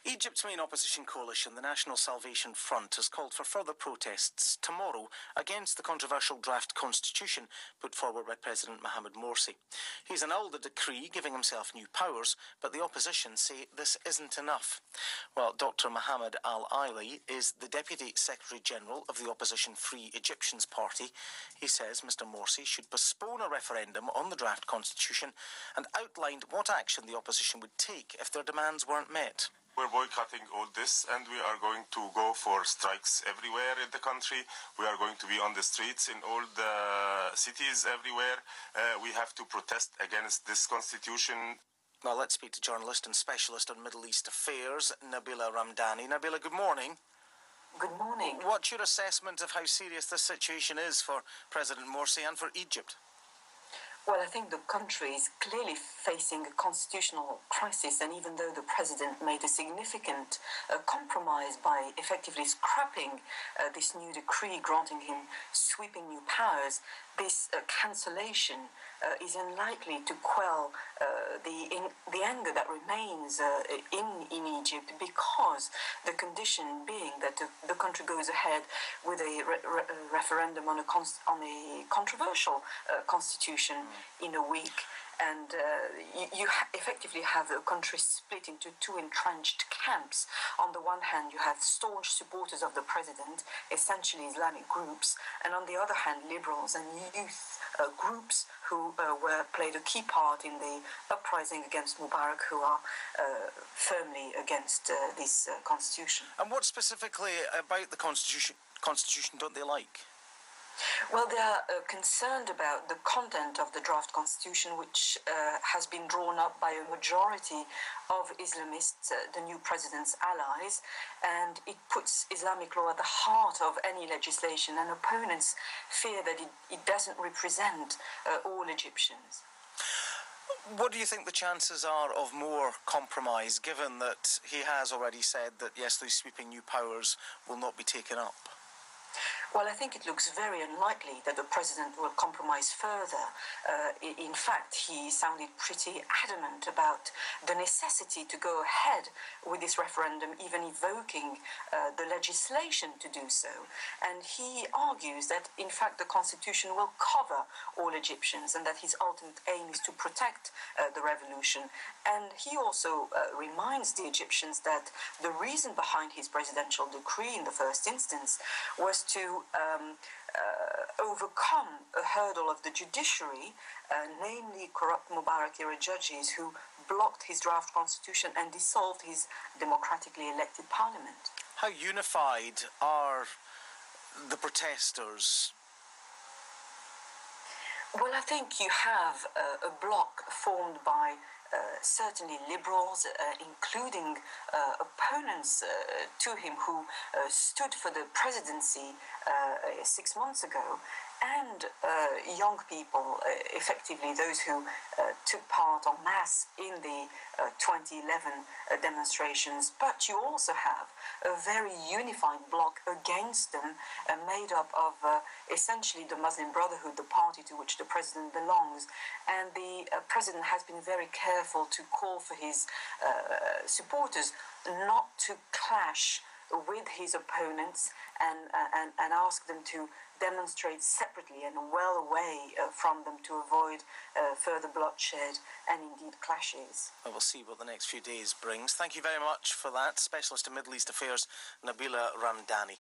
Egypt's main opposition coalition, the National Salvation Front, has called for further protests tomorrow against the controversial draft constitution put forward by President Mohamed Morsi. He's annulled the decree giving himself new powers, but the opposition say this isn't enough. Well, Dr. Mohamed Al-Ali is the Deputy Secretary-General of the opposition Free Egyptians Party. He says Mr. Morsi should postpone a referendum on the draft constitution and outlined what action the opposition would take if their demands weren't met. We're boycotting all this, and we are going to go for strikes everywhere in the country. We are going to be on the streets in all the cities everywhere. We have to protest against this constitution. Now let's speak to journalist and specialist on Middle East affairs, Nabila Ramdani. Nabila, good morning. Good morning. What's your assessment of how serious this situation is for President Morsi and for Egypt? Well, I think the country is clearly facing a constitutional crisis, and even though the president made a significant compromise by effectively scrapping this new decree granting him sweeping new powers, this cancellation is unlikely to quell the anger that remains in Egypt, because the condition being that the country goes ahead with a referendum on a controversial constitution in a week, and you effectively have a country split into two entrenched camps. On the one hand, you have staunch supporters of the president, essentially Islamic groups, and on the other hand, liberals and youth groups who played a key part in the uprising against Mubarak, who are firmly against this constitution. And what specifically about the constitution don't they like? Well, they are concerned about the content of the draft constitution, which has been drawn up by a majority of Islamists, the new president's allies, and it puts Islamic law at the heart of any legislation, and opponents fear that it doesn't represent all Egyptians. What do you think the chances are of more compromise, given that he has already said that, yes, these sweeping new powers will not be taken up? Well, I think it looks very unlikely that the president will compromise further. In fact, he sounded pretty adamant about the necessity to go ahead with this referendum, even evoking the legislation to do so. And he argues that, in fact, the constitution will cover all Egyptians and that his ultimate aim is to protect the revolution. And he also reminds the Egyptians that the reason behind his presidential decree in the first instance was to overcome a hurdle of the judiciary, namely corrupt Mubarak-era judges who blocked his draft constitution and dissolved his democratically elected parliament. How unified are the protesters? Well, I think you have a bloc formed by certainly liberals, including opponents to him who stood for the presidency 6 months ago, and young people, effectively those who took part en masse in the 2011 demonstrations. But you also have a very unified bloc against them, made up of essentially the Muslim Brotherhood, the party to which the president belongs. And the president has been very careful to call for his supporters not to clash with his opponents, and ask them to demonstrate separately and well away from them to avoid further bloodshed and indeed clashes. Well, we'll see what the next few days brings. Thank you very much for that. Specialist in Middle East affairs, Nabila Ramdani.